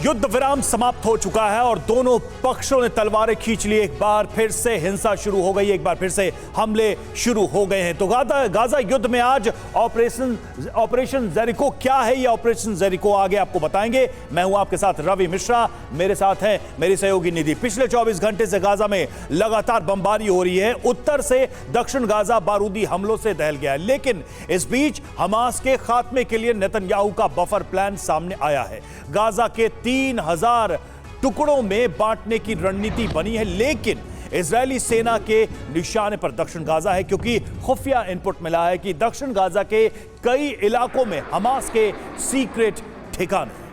युद्ध विराम समाप्त हो चुका है और दोनों पक्षों ने तलवारें खींच ली। एक बार फिर से हिंसा शुरू हो गई, एक बार फिर से हमले शुरू हो गए हैं। तो गाजा युद्ध में आज ऑपरेशन जेरिको क्या है, ये ऑपरेशन जेरिको आगे आपको बताएंगे। मैं हूं आपके साथ रवि मिश्रा, मेरे साथ हैं मेरी सहयोगी निधि। पिछले 24 घंटे से गाजा में लगातार बमबारी हो रही है। उत्तर से दक्षिण गाजा बारूदी हमलों से दहल गया है, लेकिन इस बीच हमास के खात्मे के लिए नेतन्याहू का बफर प्लान सामने आया है। गाजा के 3000 टुकड़ों में बांटने की रणनीति बनी है, लेकिन इजरायली सेना के निशाने पर दक्षिण गाजा है, क्योंकि खुफिया इनपुट मिला है कि दक्षिण गाजा के कई इलाकों में हमास के सीक्रेट ठिकाने हैं।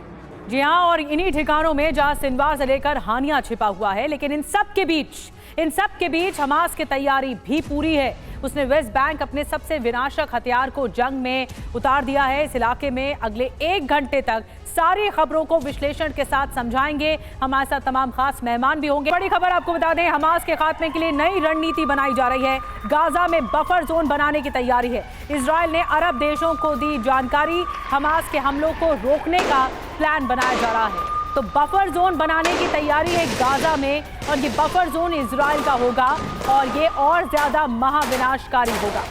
जी हां, और इन्हीं ठिकानों में जहां सिनवार से लेकर हानिया छिपा हुआ है, लेकिन इन सब के बीच हमास की तैयारी भी पूरी है। उसने वेस्ट बैंक अपने सबसे विनाशक हथियार को जंग में उतार दिया है। इस इलाके में अगले 1 घंटे तक सारी खबरों को विश्लेषण के साथ समझाएंगे। हमारे साथ तमाम खास मेहमान भी होंगे। बड़ी खबर आपको बता दें, हमास के खात्मे के लिए नई रणनीति बनाई जा रही है। गाजा में बफर जोन बनाने की तैयारी है। इजरायल ने अरब देशों को दी जानकारी, हमास के हमलों को रोकने का प्लान बनाया जा रहा है। तो बफर जोन बनाने की तैयारी है गाजा में, और ये बफर जोन इजरायल का होगा और ये और ज्यादा महाविनाशकारी होगा।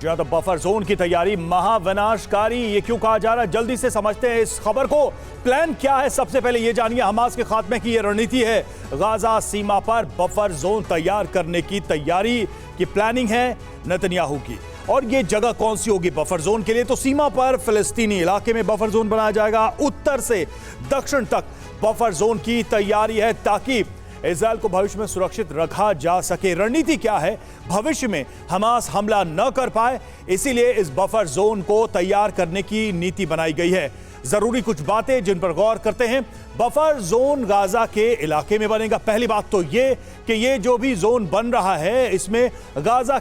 तो बफर जोन की तैयारी महाविनाशकारी, ये क्यों कहा जा रहा है, जल्दी से समझते हैं इस खबर को। प्लान क्या है, सबसे पहले ये जानिए। हमास के खात्मे की ये रणनीति है। गाजा सीमा पर बफर जोन तैयार करने की तैयारी की प्लानिंग है नेतन्याहू की। और ये जगह कौन सी होगी बफर जोन के लिए? तो सीमा पर फिलिस्तीनी इलाके में बफर जोन बनाया जाएगा। उत्तर से दक्षिण तक बफर जोन की तैयारी है, ताकि इजरायल को भविष्य में सुरक्षित रखा जा सके। रणनीति क्या है? भविष्य में हमास हमला न कर पाए, इसीलिए इस बफर जोन को तैयार करने की नीति बनाई गई है। जरूरी कुछ बातें जिन पर गौर करते हैं। बफर जोन गाजा के इलाके में बनेगा। पहली बात तो ये कि ये जो भी जोन बन रहा है, इसमें गाजा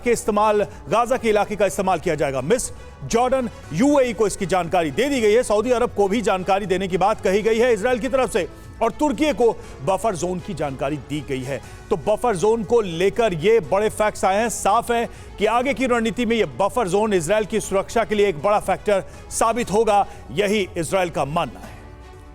के इलाके का इस्तेमाल किया जाएगा। मिस्र, जॉर्डन, यूएई को इसकी जानकारी दे दी गई है। सऊदी अरब को भी जानकारी देने की बात कही गई है इजरायल की तरफ से, और तुर्की को बफर जोन की जानकारी दी गई है। तो बफर जोन को लेकर ये बड़े फैक्ट्स आए हैं। साफ है कि आगे की रणनीति में ये बफर जोन इजरायल की सुरक्षा के लिए एक बड़ा फैक्टर साबित होगा, यही इजरायल का मानना है।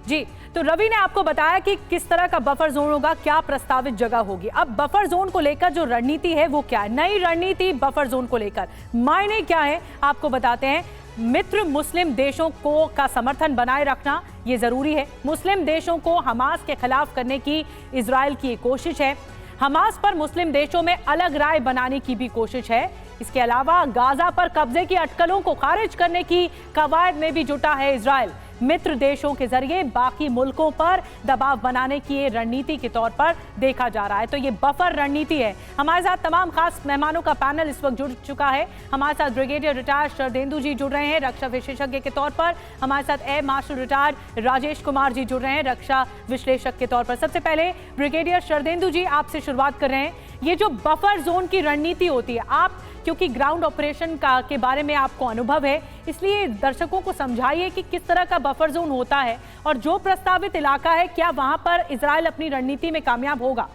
जी, तो रवि ने आपको बताया कि किस तरह का बफर जोन होगा, क्या प्रस्तावित जगह होगी। अब बफर जोन को लेकर जो रणनीति है वो क्या है, नई रणनीति बफर जोन को लेकर मायने क्या है, आपको बताते हैं। मित्र मुस्लिम देशों को का समर्थन बनाए रखना ये जरूरी है। मुस्लिम देशों को हमास के खिलाफ करने की इजरायल की कोशिश है। हमास पर मुस्लिम देशों में अलग राय बनाने की भी कोशिश है। इसके अलावा गाजा पर कब्जे की अटकलों को खारिज करने की कवायद में भी जुटा है इजरायल। मित्र देशों के जरिए बाकी मुल्कों पर दबाव बनाने की रणनीति के तौर पर देखा जा रहा है। तो ये बफर रणनीति है। हमारे साथ तमाम खास मेहमानों का पैनल इस वक्त जुड़ चुका है। हमारे साथ ब्रिगेडियर रिटायर्ड शरदेंदु जी जुड़ रहे हैं रक्षा विशेषज्ञ के तौर पर। हमारे साथ air marshal retired Rajesh Kumar ji जुड़ रहे हैं रक्षा विश्लेषक के तौर पर। सबसे पहले ब्रिगेडियर शरदेंदु जी, आपसे शुरुआत कर रहे हैं। ये जो बफर जोन की रणनीति होती है, आप क्योंकि ग्राउंड ऑपरेशन का के बारे में आपको अनुभव है, इसलिए दर्शकों को समझाइए कि किस तरह का बफर जोन होता है और जो प्रस्तावित इलाका है, क्या वहां पर इजरायल अपनी रणनीति में कामयाब होगा?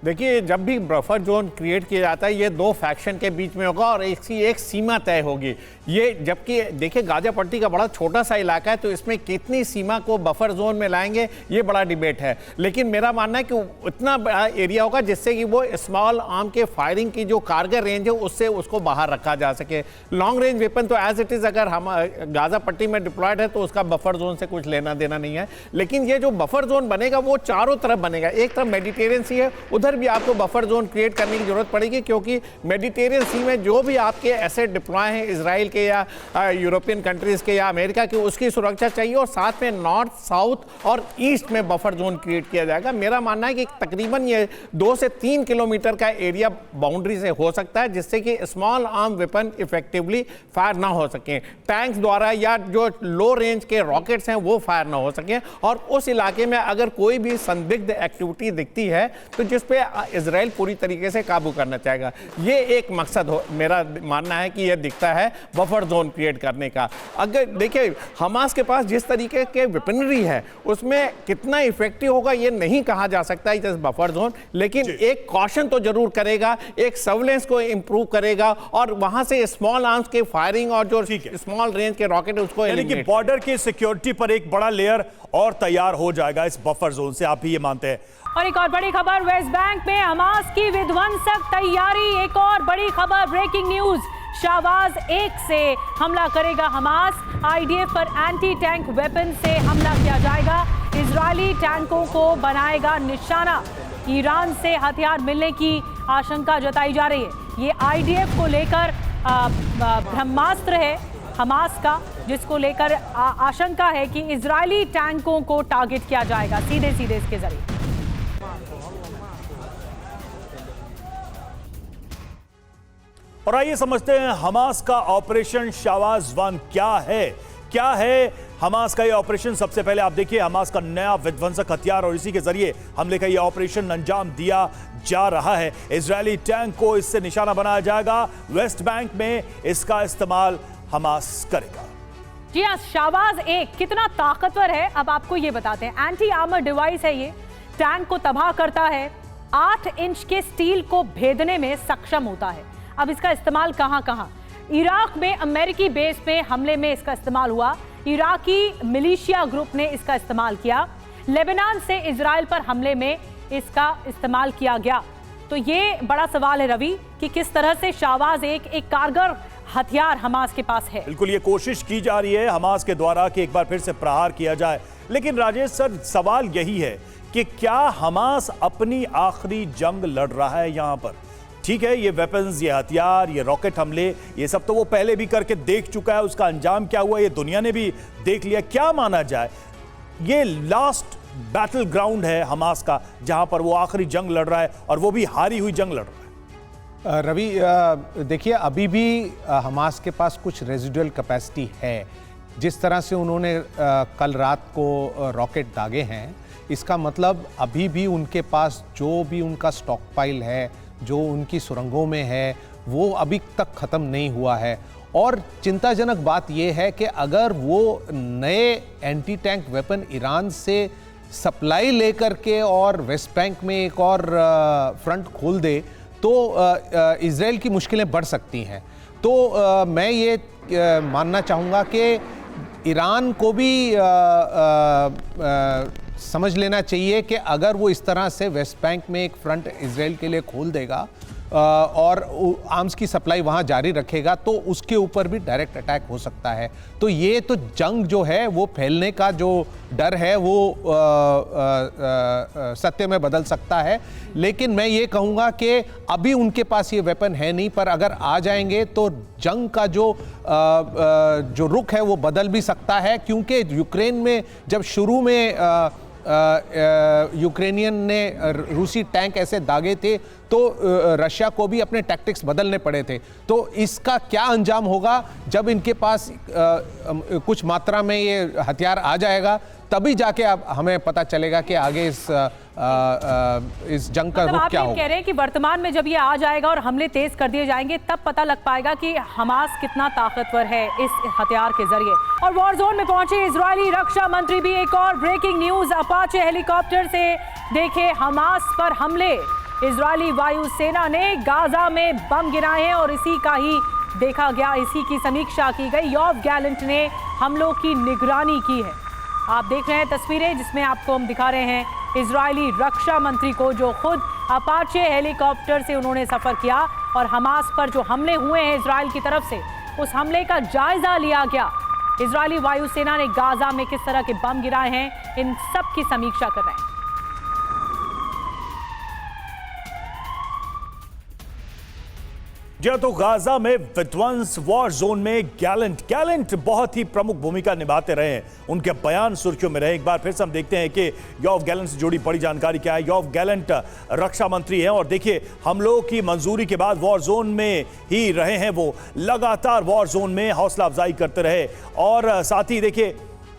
देखिए, जब भी बफर जोन क्रिएट किया जाता है, ये 2 फैक्शन के बीच में होगा और एक सीमा तय होगी। ये जबकि देखिए गाजा पट्टी का बड़ा छोटा सा इलाका है, तो इसमें कितनी सीमा को बफर जोन में लाएंगे ये बड़ा डिबेट है। लेकिन मेरा मानना है कि इतना बड़ा एरिया होगा जिससे कि वो स्मॉल आर्म के फायरिंग की जो कारगर रेंज है उससे उसको बाहर रखा जा सके। लॉन्ग रेंज वेपन तो एज इट इज़ अगर हम गाजा पट्टी में डिप्लॉयड है तो उसका बफर जोन से कुछ लेना देना नहीं है। लेकिन ये जो बफर जोन बनेगा वो चारों तरफ बनेगा। एक तरफ मेडिटेरियन सी है, उधर भी आपको बफर जोन क्रिएट करने की जरूरत पड़ेगी, क्योंकि मेडिटेरियन सी में जो भी आपके एसेट डिप्लॉय हैं इजराइल के या यूरोपियन कंट्रीज के या अमेरिका के, उसकी सुरक्षा चाहिए। और साथ में नॉर्थ, साउथ और ईस्ट में बफर जोन क्रिएट किया जाएगा। मेरा मानना है कि तकरीबन ये 2 से 3 किलोमीटर का एरिया बाउंड्री से हो सकता है, जिससे कि small arm weapon effectively fire ना हो सके, टैंक्स द्वारा या जो लो रेंज के रॉकेट्स हैं वो फायर ना हो सके। और उस इलाके में अगर कोई भी संदिग्ध एक्टिविटी दिखती है तो जिस पे इजराइल पूरी तरीके से काबू करना चाहेगा। ये एक मकसद मेरा मानना है कि यह दिखता है बफर जोन क्रिएट करने का। अगर देखिए हमास के पास जिस तरीके के वेपनरी है उसमें कितना इफेक्टिव होगा ये नहीं कहा जा सकता इस बफर जोन, लेकिन एक कॉशन तो जरूर करेगा, एक सर्विलेंस को इंप्रूव करेगा और वहां से स्मॉल आर्म्स के फायरिंग और जो स्मॉल रेंज के रॉकेट उसको यानी कि बॉर्डर की सिक्योरिटी पर एक बड़ा लेयर और तैयार हो जाएगा इस बफर जोन से, आप भी ये मानते हैं? और एक और बड़ी खबर, वेस्ट बैंक में हमास की विध्वंसक तैयारी। एक और बड़ी खबर, ब्रेकिंग न्यूज, शाहबाज 1 से हमला करेगा हमास। आईडीएफ पर एंटी टैंक वेपन से हमला किया जाएगा। इजरायली टैंकों को बनाएगा निशाना। ईरान से हथियार मिलने की आशंका जताई जा रही है। ये आईडीएफ को लेकर ब्रह्मास्त्र है हमास का, जिसको लेकर आशंका है कि इजरायली टैंकों को टारगेट किया जाएगा सीधे सीधे इसके जरिए। और आइए समझते हैं हमास का ऑपरेशन शाहबाज 1 क्या है हमास का ये ऑपरेशन। सबसे पहले आप देखिए हमास का नया विध्वंसक हथियार और इसी के जरिए हमले का ये ऑपरेशन अंजाम दिया जा रहा है। इजरायली टैंक को इससे निशाना बनाया जाएगा। वेस्ट बैंक में इसका इस्तेमाल हमास करेगा। जी हाँ, शाहबाज 1 कितना ताकतवर है अब आपको ये बताते हैं। एंटी आर्मर डिवाइस है ये, टैंक को तबाह करता है, 8 इंच के स्टील को भेदने में सक्षम होता है। अब इसका इस्तेमाल कहां? इराक में अमेरिकी बेस पे हमले में इसका इस्तेमाल हुआ। इराकी मिलिशिया ग्रुप ने इसका इस्तेमाल किया। लेबनान से इजराइल पर हमले में इसका इस्तेमाल किया गया। तो ये बड़ा सवाल है रवि कि किस तरह से शाहबाज एक कारगर हथियार हमास के पास है। बिल्कुल, ये कोशिश की जा रही है हमास के द्वारा कि एक बार फिर से प्रहार किया जाए। लेकिन राजेश सर, सवाल यही है कि क्या हमास अपनी आखिरी जंग लड़ रहा है यहां पर? ठीक है, ये वेपन्स, ये हथियार, ये रॉकेट हमले, ये सब तो वो पहले भी करके देख चुका है। उसका अंजाम क्या हुआ ये दुनिया ने भी देख लिया। क्या माना जाए, ये लास्ट बैटल ग्राउंड है हमास का जहां पर वो आखिरी जंग लड़ रहा है और वो भी हारी हुई जंग लड़ रहा है। रवि, देखिए अभी भी हमास के पास कुछ रेजिडुअल कैपेसिटी है। जिस तरह से उन्होंने कल रात को रॉकेट दागे हैं, इसका मतलब अभी भी उनके पास जो भी उनका स्टॉक पाइल है, जो उनकी सुरंगों में है, वो अभी तक ख़त्म नहीं हुआ है। और चिंताजनक बात यह है कि अगर वो नए एंटी टैंक वेपन ईरान से सप्लाई लेकर के और वेस्ट बैंक में एक और फ्रंट खोल दे तो इजराइल की मुश्किलें बढ़ सकती हैं। तो मैं ये मानना चाहूँगा कि ईरान को भी समझ लेना चाहिए कि अगर वो इस तरह से वेस्ट बैंक में एक फ्रंट इजराइल के लिए खोल देगा और आर्म्स की सप्लाई वहाँ जारी रखेगा तो उसके ऊपर भी डायरेक्ट अटैक हो सकता है। तो ये तो जंग जो है वो फैलने का जो डर है वो सत्य में बदल सकता है। लेकिन मैं ये कहूँगा कि अभी उनके पास ये वेपन है नहीं, पर अगर आ जाएंगे तो जंग का जो रुख है वो बदल भी सकता है। क्योंकि यूक्रेन में जब शुरू में यूक्रेनियन ने रूसी टैंक ऐसे दागे थे तो रशिया को भी अपने टैक्टिक्स बदलने पड़े थे। तो इसका क्या अंजाम होगा जब इनके पास कुछ मात्रा में ये हथियार आ जाएगा, तभी जाके अब हमें पता चलेगा कि आगे इस जंग का रुख क्या होगा। कह रहे हैं कि वर्तमान में जब ये आ जाएगा और हमले तेज कर दिए जाएंगे तब पता लग पाएगा कि हमास कितना ताकतवर है इस हथियार के जरिए। और वॉर जोन में पहुंचे इजरायली रक्षा मंत्री भी। एक और ब्रेकिंग न्यूज, अपाचे हेलीकॉप्टर से देखे हमास पर हमले। इजरायली वायुसेना ने गाजा में बम गिराए हैं और इसी का ही देखा गया, इसी की समीक्षा की गई। योव गैलेंट ने हमलों की निगरानी की है। आप देख रहे हैं तस्वीरें जिसमें आपको हम दिखा रहे हैं इजरायली रक्षा मंत्री को, जो खुद अपाचे हेलीकॉप्टर से उन्होंने सफर किया और हमास पर जो हमले हुए हैं इजराइल की तरफ से उस हमले का जायजा लिया गया। इजरायली वायुसेना ने गाजा में किस तरह के बम गिराए हैं, इन सब की समीक्षा कर रहे हैं। जी तो गाजा में विध्वंस, वॉर जोन में गैलेंट बहुत ही प्रमुख भूमिका निभाते रहे हैं। उनके बयान सुर्खियों में रहे। एक बार फिर से हम देखते हैं कि योव गैलेंट से जुड़ी बड़ी जानकारी क्या है। योव गैलेंट रक्षा मंत्री हैं और देखिए हमलों की मंजूरी के बाद वॉर जोन में ही रहे हैं। वो लगातार वॉर जोन में हौसला अफजाई करते रहे और साथ ही देखिए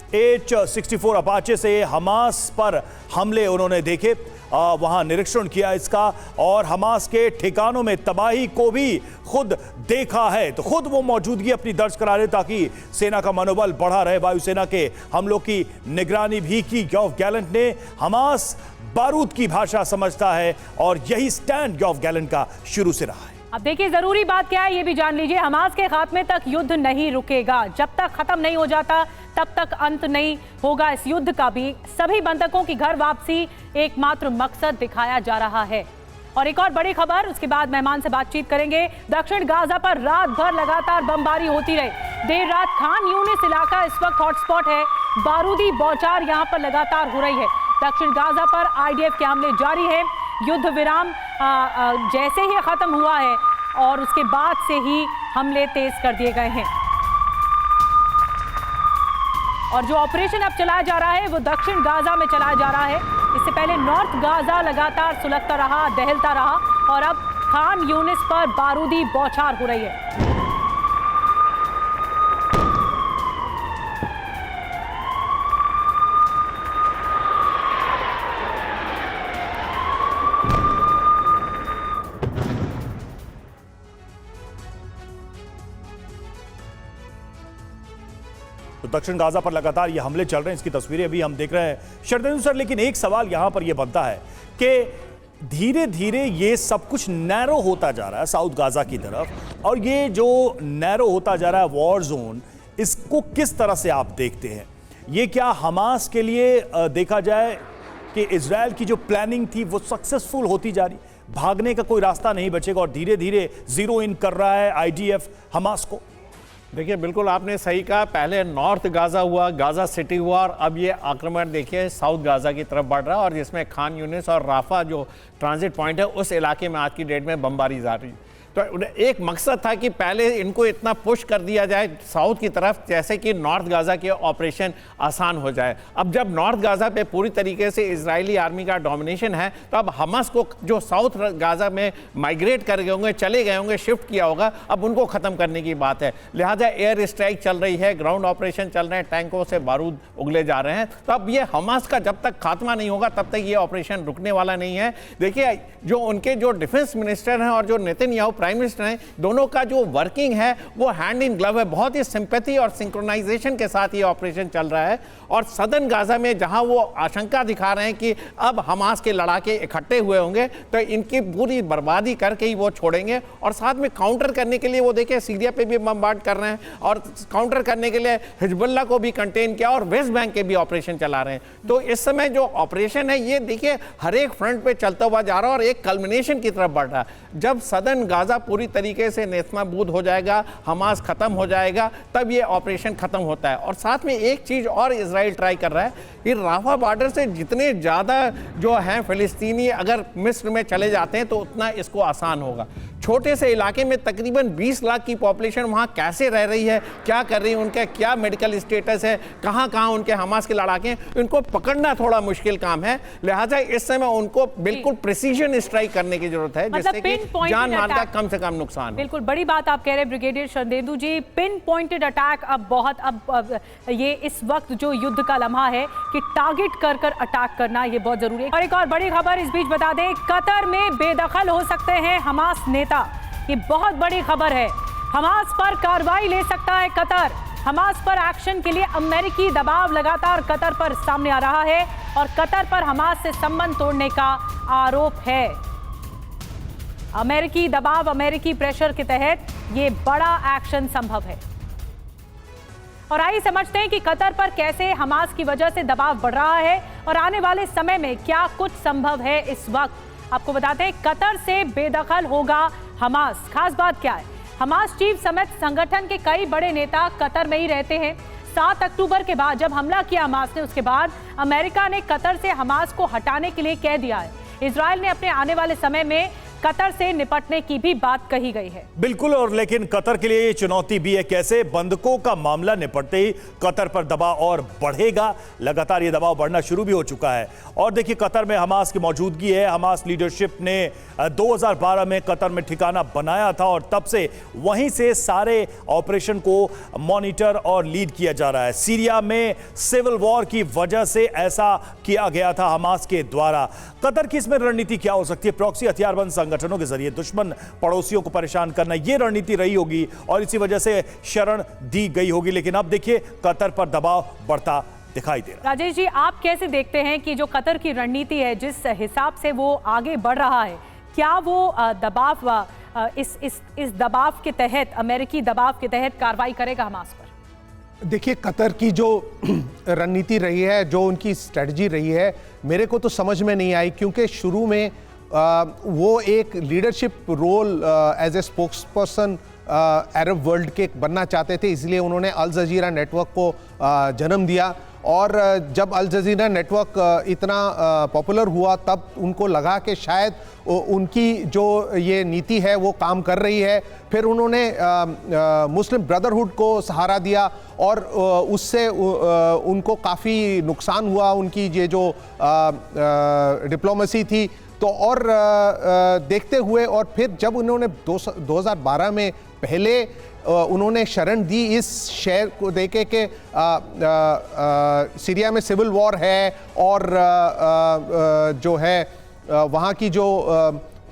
H-64 अपाचे से हमास पर हमले उन्होंने देखे वहां निरीक्षण किया इसका और हमास के ठिकानों में तबाही को भी खुद देखा है। तो खुद वो मौजूदगी अपनी दर्ज करा रहे ताकि सेना का मनोबल बढ़ा रहे। वायुसेना के हमलों की निगरानी भी की। योव गैलेंट ने हमास बारूद की भाषा समझता है और यही स्टैंड योव गैलेंट का शुरू से रहा है। अब देखिए जरूरी बात क्या है ये भी जान लीजिए। हमास के खात्मे तक युद्ध नहीं रुकेगा। जब तक खत्म नहीं हो जाता तब तक अंत नहीं होगा इस युद्ध का भी। सभी बंधकों की घर वापसी एकमात्र मकसद दिखाया जा रहा है। और एक और बड़ी खबर, उसके बाद मेहमान से बातचीत करेंगे। दक्षिण गाजा पर रात भर लगातार बमबारी होती रही। देर रात खान यूनिस इलाका इस वक्त हॉटस्पॉट है। बारूदी बौछार यहां पर लगातार हो रही है। दक्षिण गाजा पर आईडीएफ के हमले जारी है। युद्ध विराम जैसे ही खत्म हुआ है और उसके बाद से ही हमले तेज कर दिए गए हैं। और जो ऑपरेशन अब चलाया जा रहा है वो दक्षिण गाजा में चलाया जा रहा है। इससे पहले नॉर्थ गाजा लगातार सुलगता रहा, दहलता रहा और अब खान यूनिस पर बारूदी बौछार हो रही है। तो दक्षिण गाजा पर लगातार ये हमले चल रहे हैं, इसकी तस्वीरें अभी हम देख रहे हैं शरदेंदु सर। लेकिन एक सवाल यहां पर यह बनता है कि धीरे धीरे ये सब कुछ नैरो होता जा रहा है साउथ गाजा की तरफ, और ये जो नैरो होता जा रहा है वॉर जोन, इसको किस तरह से आप देखते हैं? ये क्या हमास के लिए देखा जाए कि इजराइल की जो प्लानिंग थी वो सक्सेसफुल होती जा रही, भागने का कोई रास्ता नहीं बचेगा और धीरे धीरे जीरो इन कर रहा है आईडीएफ हमास को? देखिए बिल्कुल आपने सही कहा। पहले नॉर्थ गाजा हुआ, गाजा सिटी हुआ और अब ये आक्रमण देखिए साउथ गाजा की तरफ बढ़ रहा है और जिसमें खान यूनिस और राफा जो ट्रांजिट पॉइंट है उस इलाके में आज की डेट में बमबारी जा रही। तो एक मकसद था कि पहले इनको इतना पुश कर दिया जाए साउथ की तरफ जैसे कि नॉर्थ गाजा के ऑपरेशन आसान हो जाए। अब जब नॉर्थ गाजा पे पूरी तरीके से इजरायली आर्मी का डोमिनेशन है तो अब हमास को जो साउथ गाजा में माइग्रेट कर गए होंगे, चले गए होंगे, शिफ्ट किया होगा, अब उनको ख़त्म करने की बात है। लिहाजा एयर स्ट्राइक चल रही है, ग्राउंड ऑपरेशन चल रहे हैं, टैंकों से बारूद उगले जा रहे हैं। तो अब ये हमास का जब तक खात्मा नहीं होगा तब तक ये ऑपरेशन रुकने वाला नहीं है। देखिए जो उनके जो डिफेंस मिनिस्टर हैं और जो नेतन्याहू प्राइम मिनिस्टर हैं, दोनों का जो वर्किंग है वो हैंड इन ग्लव है। बहुत ही सिंपैथी और सिंक्रोनाइजेशन के साथ ये ऑपरेशन चल रहा है। और सदर्न गाजा में जहां वो आशंका दिखा रहे हैं कि अब हमास के लड़ाके इकट्ठे हुए होंगे तो इनकी पूरी बर्बादी करके ही वो छोड़ेंगे। और साथ में काउंटर करने के लिए वो देखिए सीरिया पे भी बमबार्ड कर रहे हैं और काउंटर करने के लिए हिजबुल्लाह को भी कंटेन किया और वेस्ट बैंक के भी ऑपरेशन चला रहे हैं। तो इस समय जो ऑपरेशन है ये देखिए हर एक फ्रंट पे चलता हुआ जा रहा है और एक कल्मिनेशन की तरफ बढ़ रहा है। जब सदर्न गाजा पूरी तरीके से नेस्तनाबूद हो जाएगा, हमास खत्म हो जाएगा, तब ये ऑपरेशन खत्म होता है। और साथ में एक चीज और इजराइल ट्राई कर रहा है कि राफा बॉर्डर से जितने ज्यादा जो हैं फिलिस्तीनी अगर मिस्र में चले जाते हैं तो उतना इसको आसान होगा। छोटे से इलाके में तकरीबन 20 लाख की पॉपुलेशन वहाँ कैसे रह रही है, क्या कर रही है, उनका क्या मेडिकल स्टेटस है, कहाँ कहाँ उनके हमास के लड़ाके हैं, इनको पकड़ना थोड़ा मुश्किल काम है। लिहाजा इस समय उनको बिल्कुल प्रिसीजन स्ट्राइक करने की जरूरत है जिससे कि जान माल का कम से कम नुकसान। बिल्कुल बड़ी बात आप कह रहे हैं ब्रिगेडियर शरदेंदु जी। पिन पॉइंटेड अटैक अब ये इस वक्त जो युद्ध का लम्हा है कि टारगेट कर कर अटैक करना ये बहुत जरूरी है। और एक और बड़ी खबर इस बीच बता दें, कतर में बेदखल हो सकते हैं हमास नेता। ये बहुत बड़ी खबर है। हमास पर कार्रवाई ले सकता है कतर। हमास पर एक्शन के लिए अमेरिकी दबाव लगातार कतर पर सामने आ रहा है और कतर पर हमास से संबंध तोड़ने का आरोप है। अमेरिकी दबाव, अमेरिकी प्रेशर के तहत ये बड़ा एक्शन संभव है। और आइए समझते हैं कि कतर पर कैसे हमास की वजह से दबाव बढ़ रहा है और आने वाले समय में क्या कुछ संभव है। इस वक्त आपको बताते हैं कतर से बेदखल होगा हमास। खास बात क्या है, हमास चीफ समेत संगठन के कई बड़े नेता कतर में ही रहते हैं। 7 अक्टूबर के बाद जब हमला किया हमास ने, उसके बाद अमेरिका ने कतर से हमास को हटाने के लिए कह दिया है। इजराइल ने अपने आने वाले समय में कतर से निपटने की भी बात कही गई है। बिल्कुल, और लेकिन कतर के लिए ये चुनौती भी है, कैसे बंधकों का मामला निपटते ही कतर पर दबाव और बढ़ेगा। लगातार ये दबाव बढ़ना शुरू भी हो चुका है। और देखिए, कतर में हमास की मौजूदगी है। हमास लीडरशिप ने 2012 में कतर में ठिकाना बनाया था और तब से वहीं से सारे ऑपरेशन को मॉनिटर और लीड किया जा रहा है। सीरिया में सिविल वॉर की वजह से ऐसा किया गया था हमास के द्वारा। कतर की इसमें रणनीति क्या हो सकती है? प्रॉक्सी हथियारबंद संगठनों के जरिए दुश्मन पड़ोसियों को परेशान करना, यह रणनीति रही होगी और इसी वजह से शरण दी गई होगी। लेकिन अब देखिए, कतर पर दबाव बढ़ता दिखाई दे रहा है। राजेश जी, आप कैसे देखते हैं कि जो कतर की रणनीति है, जिस हिसाब से वो आगे बढ़ रहा है, क्या वो दबाव इस दबाव के तहत, अमेरिकी दबाव के तहत कार्रवाई करेगा हमास पर? देखिए, कतर की जो रणनीति रही है, जो उनकी स्ट्रेटजी रही है, मेरे को तो समझ में नहीं आई, क्योंकि शुरू में वो एक leadership role as a spokesperson Arab world के बनना चाहते थे, इसलिए उन्होंने अल जजीरा नेटवर्क को जन्म दिया। और जब अल जजीरा नेटवर्क इतना पॉपुलर हुआ, तब उनको लगा कि शायद उनकी जो ये नीति है वो काम कर रही है। फिर उन्होंने मुस्लिम ब्रदरहुड को सहारा दिया और उससे उनको काफ़ी नुकसान हुआ, उनकी ये जो डिप्लोमेसी थी। तो और देखते हुए, और फिर जब उन्होंने 2012 में पहले उन्होंने शरण दी इस शहर को देके कि सीरिया में सिविल वॉर है और जो है वहाँ की जो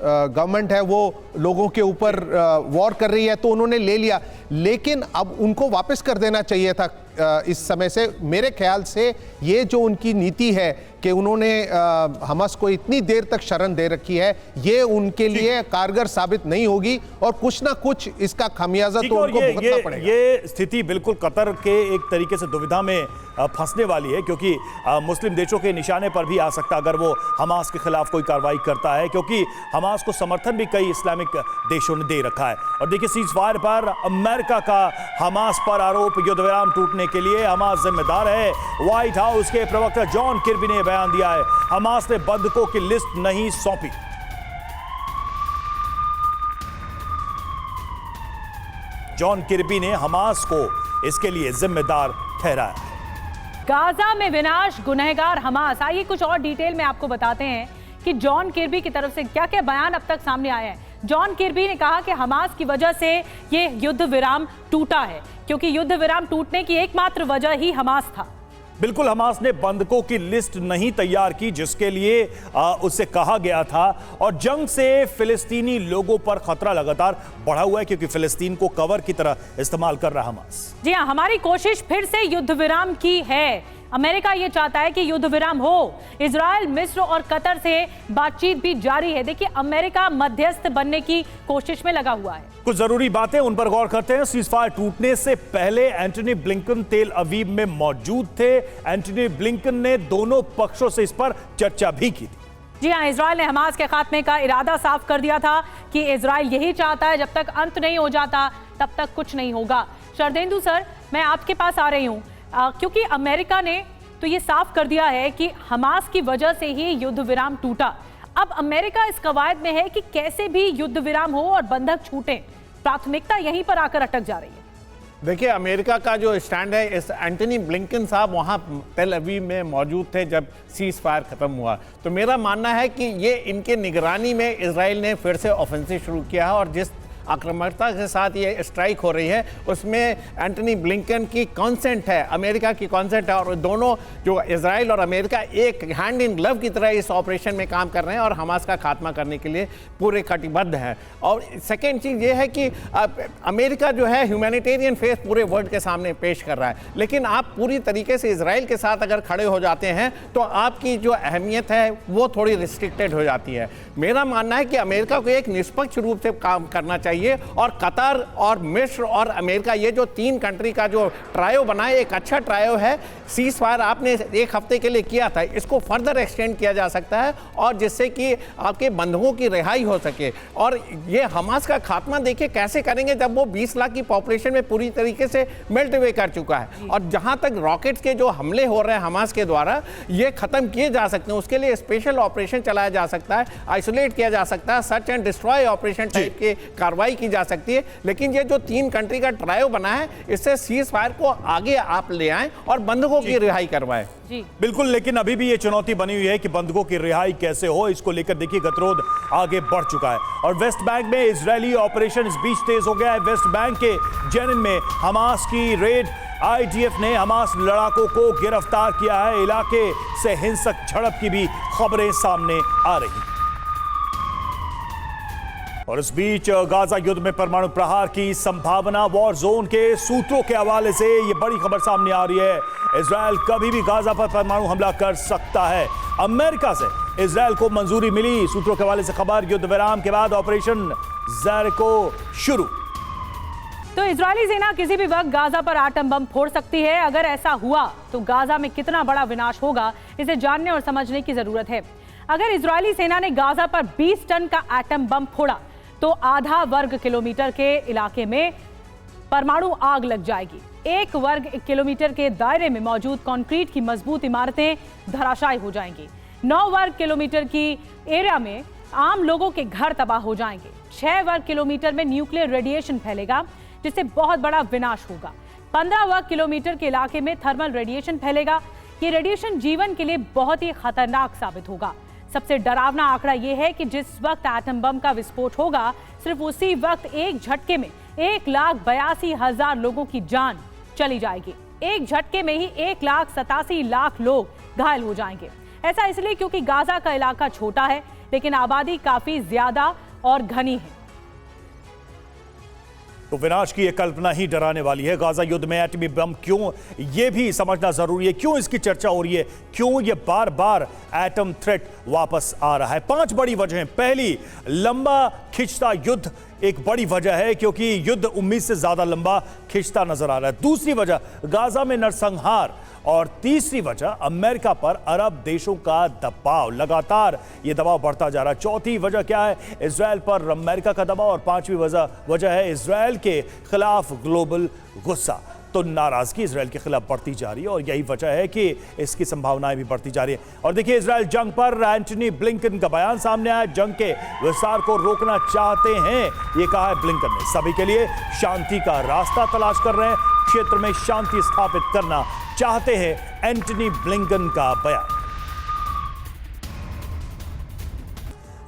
गवर्नमेंट है वो लोगों के ऊपर वॉर कर रही है, तो उन्होंने ले लिया। लेकिन अब उनको वापस कर देना चाहिए था इस समय से। मेरे ख्याल से ये जो उनकी नीति है कि उन्होंने हमास को इतनी देर तक शरण दे रखी है, ये उनके लिए कारगर साबित नहीं होगी और कुछ ना कुछ इसका खामियाजा तो उनको भुगतना पड़ेगा। ये स्थिति बिल्कुल कतर के एक तरीके से दुविधा में फंसने वाली है, क्योंकि मुस्लिम देशों के निशाने पर भी आ सकता अगर वो हमास के खिलाफ कोई कार्रवाई करता है, क्योंकि हमास को समर्थन भी कई इस्लामिक देशों ने दे रखा है। और देखिए, सीज फायर पर अमेरिका का हमास पर आरोप, युद्ध विराम टूटने के लिए हमास जिम्मेदार है। व्हाइट हाउस के प्रवक्ता जॉन किर्बी ने बयान दिया है, हमास ने बंधकों की लिस्ट नहीं सौंपी। जॉन किर्बी ने हमास को इसके लिए जिम्मेदार ठहराया। गाजा में विनाश, गुनहगार हमास। आइए कुछ और डिटेल में आपको बताते हैं कि जॉन किर्बी की तरफ से क्या क्या बयान अब तक सामने आए हैं। जॉन किर्बी ने कहा कि हमास की वजह से ये युद्ध विराम टूटा है, क्योंकि युद्ध विराम टूटने की एकमात्र वजह ही हमास था। बिल्कुल, हमास ने बंधकों की लिस्ट नहीं तैयार की जिसके लिए उससे कहा गया था, और जंग से फिलिस्तीनी लोगों पर खतरा लगातार बढ़ा हुआ है, क्योंकि फिलिस्तीन को कवर की तरह इस्तेमाल कर रहा हमास। जी हां, हमारी कोशिश फिर से युद्ध विराम की है। अमेरिका ये चाहता है कि युद्ध विराम हो। इजराइल, मिस्र और कतर से बातचीत भी जारी है। देखिए, अमेरिका मध्यस्थ बनने की कोशिश में लगा हुआ है। कुछ जरूरी बातें उन पर गौर करते हैं। सीजफायर टूटने से पहले एंटनी ब्लिंकन तेल अवीव में मौजूद थे। एंटनी ब्लिंकन ने दोनों पक्षों से इस पर चर्चा भी की थी। जी हां, इजराइल ने हमास के खात्मे का इरादा साफ कर दिया था कि इजराइल यही चाहता है, जब तक अंत नहीं हो जाता तब तक कुछ नहीं होगा। शरदेंदु सर, मैं आपके पास आ रही हूं, क्योंकि अमेरिका ने तो ये साफ कर दिया है कि हमास की वजह से ही युद्ध विराम टूटा। अब अमेरिका इस कवायद में है कि कैसे भी युद्ध विराम हो और बंधक छूटे। प्राथमिकता यहीं पर आकर अटक जा रही है। देखिए, अमेरिका का जो स्टैंड है, इस एंटनी ब्लिंकन साहब वहाँ तेल अवीव में मौजूद थे जब सीज फायर खत्म हुआ। तो मेरा मानना है कि ये इनके निगरानी में इजराइल ने फिर से ऑफेंसिव शुरू किया है, और जिस आक्रामकता के साथ ये स्ट्राइक हो रही है उसमें एंटनी ब्लिंकन की कॉन्सेंट है, अमेरिका की कॉन्सेंट है, और दोनों जो इजराइल और अमेरिका एक हैंड इन ग्लव की तरह इस ऑपरेशन में काम कर रहे हैं और हमास का खात्मा करने के लिए पूरे कटिबद्ध हैं। और सेकेंड चीज़ ये है कि अमेरिका जो है ह्यूमैनिटेरियन फेस पूरे वर्ल्ड के सामने पेश कर रहा है, लेकिन आप पूरी तरीके से इजराइल के साथ अगर खड़े हो जाते हैं तो आपकी जो अहमियत है वो थोड़ी रिस्ट्रिक्टेड हो जाती है। मेरा मानना है कि अमेरिका को एक निष्पक्ष रूप से काम करना चाहिए चाहिए। और कतर और मिस्र और अमेरिका, ये जो 3 कंट्री का जो ट्रायो बना है, एक अच्छा ट्रायो है। सीज फायर आपने 1 हफ्ते के लिए किया था, इसको फर्दर एक्सटेंड किया जा सकता है और जिससे कि आपके बंधकों की रिहाई हो सके। और ये हमास का खात्मा देखिए कैसे करेंगे जब वो 20 लाख की पॉपुलेशन में पूरी तरीके से मेल्ट अवे कर चुका है। और जहां तक रॉकेट्स के जो हमले हो रहे हैं हमास के द्वारा, ये खत्म किए जा सकते हैं। उसके लिए स्पेशल ऑपरेशन चलाया जा सकता है, आइसोलेट किया जा सकता है, search and destroy operation type की कार्रवाई की जा सकती है। लेकिन ये जो 3 कंट्री का ट्रायो बना है, इससे सीज फायर को आगे आप ले आएं और बंधकों की रिहाई करवाएं। जी बिल्कुल, लेकिन अभी भी ये चुनौती बनी हुई है कि बंधकों की रिहाई कैसे हो। इसको लेकर देखिए गतिरोध आगे बढ़ चुका है और वेस्ट बैंक में इजरायली ऑपरेशन इस बीच तेज हो गया है। वेस्ट बैंक के जेनिन में हमास की रेड, आईडीएफ ने हमास लड़ाकों को गिरफ्तार किया है। इलाके से हिंसक झड़प की भी खबरें सामने आ रही हैं। और इस बीच गाजा युद्ध में परमाणु प्रहार की संभावना, वॉर जोन के सूत्रों के हवाले से ये बड़ी खबर सामने आ रही है। इजरायल कभी भी गाजा पर परमाणु हमला कर सकता है। अमेरिका से इजरायल को मंजूरी मिली, सूत्रों के हवाले से खबर। युद्ध विराम के बाद ऑपरेशन जेरिको शुरू। तो इजरायली सेना किसी भी वक्त गाजा पर एटम बम फोड़ सकती है। अगर ऐसा हुआ तो गाजा में कितना बड़ा विनाश होगा, इसे जानने और समझने की जरूरत है। अगर इजरायली सेना ने गाजा पर 20 टन का एटम बम फोड़ा तो आधा वर्ग किलोमीटर के इलाके में परमाणु आग लग जाएगी। 1 वर्ग किलोमीटर के दायरे में मौजूद कंक्रीट की मजबूत इमारतें धराशायी हो जाएंगी। 9 वर्ग किलोमीटर की एरिया में आम लोगों के घर तबाह हो जाएंगे। 6 वर्ग किलोमीटर में न्यूक्लियर रेडिएशन फैलेगा, जिससे बहुत बड़ा विनाश होगा। 15 वर्ग किलोमीटर के इलाके में थर्मल रेडिएशन फैलेगा। ये रेडिएशन जीवन के लिए बहुत ही खतरनाक साबित होगा। सबसे डरावना आंकड़ा यह है कि जिस वक्त एटम बम का विस्फोट होगा, सिर्फ उसी वक्त एक झटके में 1,82,000 लोगों की जान चली जाएगी। एक झटके में ही 1,87,00,000 लोग घायल हो जाएंगे। ऐसा इसलिए क्योंकि गाजा का इलाका छोटा है, लेकिन आबादी काफी ज्यादा और घनी है। तो विनाश की यह कल्पना ही डराने वाली है। गाजा युद्ध में एटमी बम क्यों, यह भी समझना जरूरी है। क्यों इसकी चर्चा हो रही है, क्यों यह बार बार एटम थ्रेट वापस आ रहा है। 5 बड़ी वजहें। पहली, लंबा खिंचता युद्ध एक बड़ी वजह है, क्योंकि युद्ध उम्मीद से ज्यादा लंबा खिंचता नजर आ रहा है। दूसरी वजह, गाजा में नरसंहार। और तीसरी वजह, अमेरिका पर अरब देशों का दबाव। लगातार ये दबाव बढ़ता जा रहा है। चौथी वजह क्या है, इजरायल पर अमेरिका का दबाव। और 5वीं वजह है इजरायल के खिलाफ ग्लोबल गुस्सा। तो नाराजगी इजरायल के खिलाफ बढ़ती जा रही है और यही वजह है कि इसकी संभावनाएं भी बढ़ती जा रही है। और देखिए, इजरायल जंग पर एंटनी ब्लिंकन का बयान सामने आया। जंग के विस्तार को रोकना चाहते हैं, ये कहा है ब्लिंकन ने। सभी के लिए शांति का रास्ता तलाश कर रहे हैं, क्षेत्र में शांति स्थापित करना चाहते हैं, एंटनी ब्लिंकन का बयान।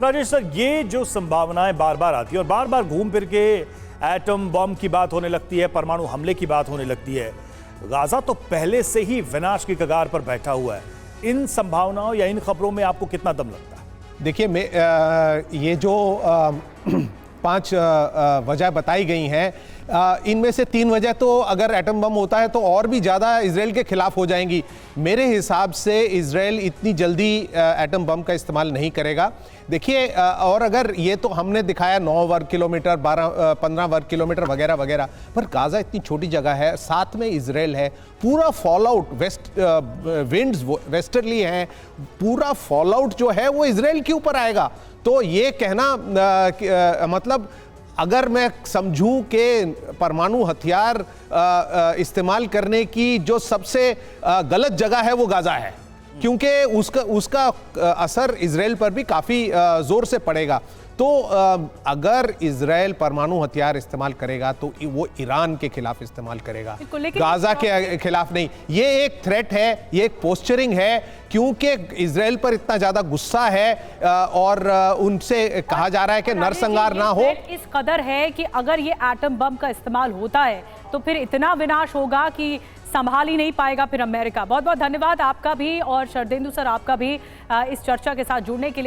राजेश सर, ये जो संभावनाएं बार बार आती है और बार बार घूम फिर के एटम बम की बात होने लगती है, परमाणु हमले की बात होने लगती है। गाजा तो पहले से ही विनाश की कगार पर बैठा हुआ है। इन संभावनाओं या इन खबरों में आपको कितना दम लगता है? देखिए, ये जो 5 वजह बताई गई हैं, इनमें से 3 वजह तो अगर एटम बम होता है तो और भी ज़्यादा इजराइल के खिलाफ हो जाएंगी। मेरे हिसाब से इजराइल इतनी जल्दी एटम बम का इस्तेमाल नहीं करेगा। देखिए, और अगर ये तो हमने दिखाया 9 वर्ग किलोमीटर, 15 वर्ग किलोमीटर वगैरह वगैरह, पर गाजा इतनी छोटी जगह है, साथ में इजराइल है, पूरा फॉल आउट, विंड्स वेस्टर्ली हैं, पूरा फॉल आउट जो है वो इजराइल के ऊपर आएगा। तो ये कहना मतलब अगर मैं समझूं कि परमाणु हथियार इस्तेमाल करने की जो सबसे गलत जगह है वो गाजा है, क्योंकि उसका असर इजराइल पर भी काफ़ी ज़ोर से पड़ेगा। तो अगर इजराइल परमाणु हथियार इस्तेमाल करेगा तो वो ईरान के खिलाफ इस्तेमाल करेगा, गाजा के खिलाफ नहीं। ये एक थ्रेट है, ये एक पोस्चरिंग है, क्योंकि इजराइल पर इतना ज्यादा गुस्सा है और उनसे कहा जा रहा है कि नरसंहार ना हो। इस कदर है कि अगर ये एटम बम का इस्तेमाल होता है तो फिर इतना विनाश होगा कि संभाल ही नहीं पाएगा फिर अमेरिका। बहुत बहुत धन्यवाद आपका भी और शरदेंदु सर आपका भी इस चर्चा के साथ जुड़ने के लिए।